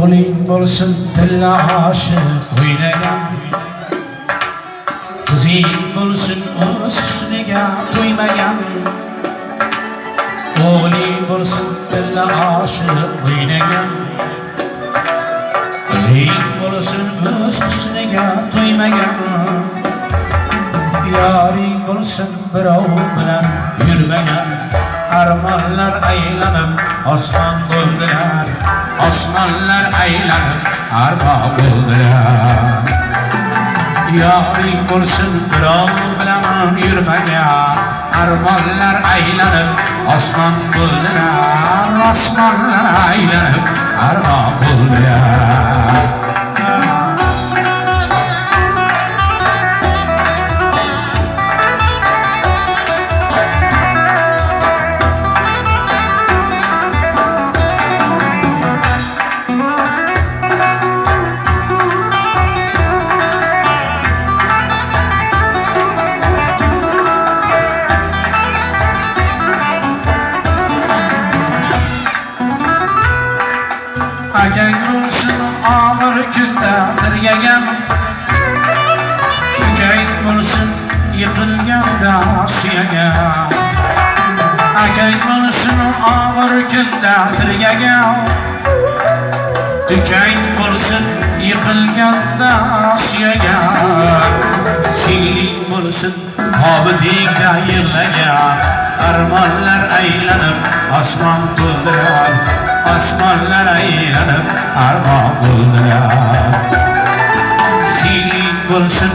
O'g'ling bo'lsin tilla oshiq o'ynagan, qizing bo'lsin o'z husniga to'ymagan. O'g'ling bo'lsin tilla oshiq o'ynagan, qizing bo'lsin o'z husniga to'ymagan. Yoring bo'lsin birov bilan yurmagan, armonlar aylanib osmon bo'ldilar, osmonlar aylanib armoq bo'ldilar. Yoring bo'lsin birov bilan yurmagan, armonlar aylanib osmon bo'ldilar, osmonlar aylanib armoq bo'ldilar. Akang bo'lsin og'ir kunda tirgagan, ukang bo'lsin yiqilganda suyagan. Akang bo'lsin og'ir kunda tirgagan, ukang bo'lsin yiqilganda suyagan. Singling bo'lsin obitingda yig'lagan, armonlar aylanib osmon to'ldirar, osmonlar aylanib armoq bo'ldilar. Singling bo'lsin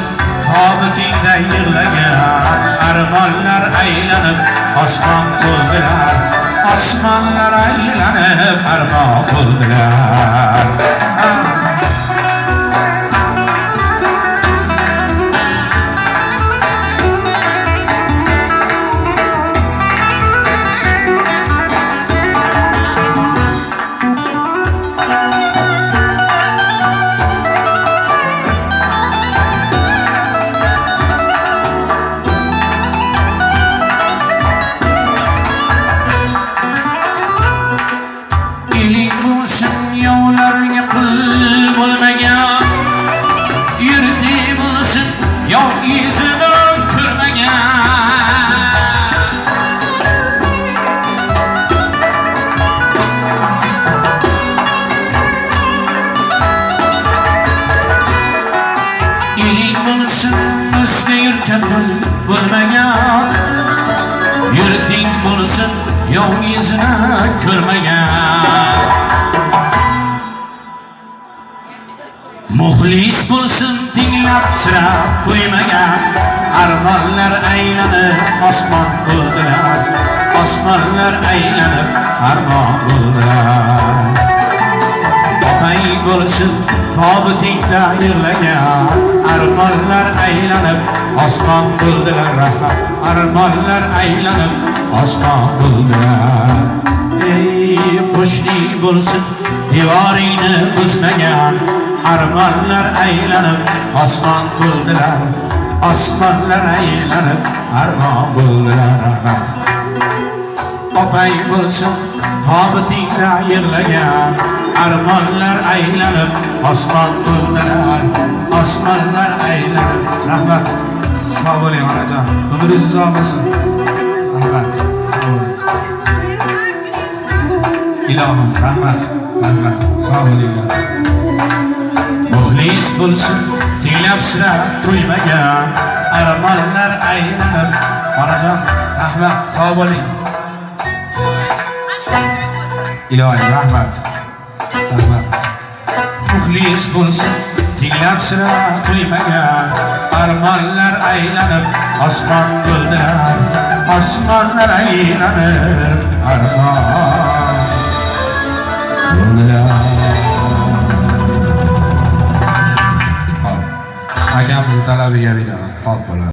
obitingda yig'lagan, armonlar aylanib osmon to'ldirar, osmonlar aylanib armoq bo'ldilar. Eling bo'lsin yovlarga qul bo'lmagan, yurdi bo'lsin yov izini ko'rmagan. Eling bo'lsin o'zga yurtga qul bo'lmagan, yurding bo'lsin yov izini ko'rmagan. Muxlis bo'lsin tinglab sira to'ymagan, armonlar aylanib osmon bo'ldilar, osmonlar aylanib armoq bo'ldilar. Otang bo'lsin tobutingda yig'lagan, armonlar aylanib osmon bo'ldilar, armonlar aylanib osmon bo'ldilar. Ey qo'shning bo'lsin devoringni buzmagan, armonlar aylanib osmon bo'ldilar, osmonlar aylanib armoq bo'ldilar. Otang bo'lsin tobutingda yig'lagan, armonlar aylanib osmon bo'ldilar, osmonlar aylanib. Rahmat. Sog' bo'ling onajon. Umringiz uzoq bo'lsin. Rahmat. Sog' bo'ling. Ilohim rahmat. Rahmat. Sog' bo'linglar. Muxlis bo'lsin tinglab sira to'ymagan, armonlar aylanib. Onajon rahmat. Sog' bo'ling. Ilohim rahmat. Rahmat. Muxlis bo'lsin tinglab sira to'ymagan, armonlar aylanib osmon bo'ldilar, osmonlar aylanib armoq bo'ldilar. Hop, akamizni talabiga binoan hop bo'ladi.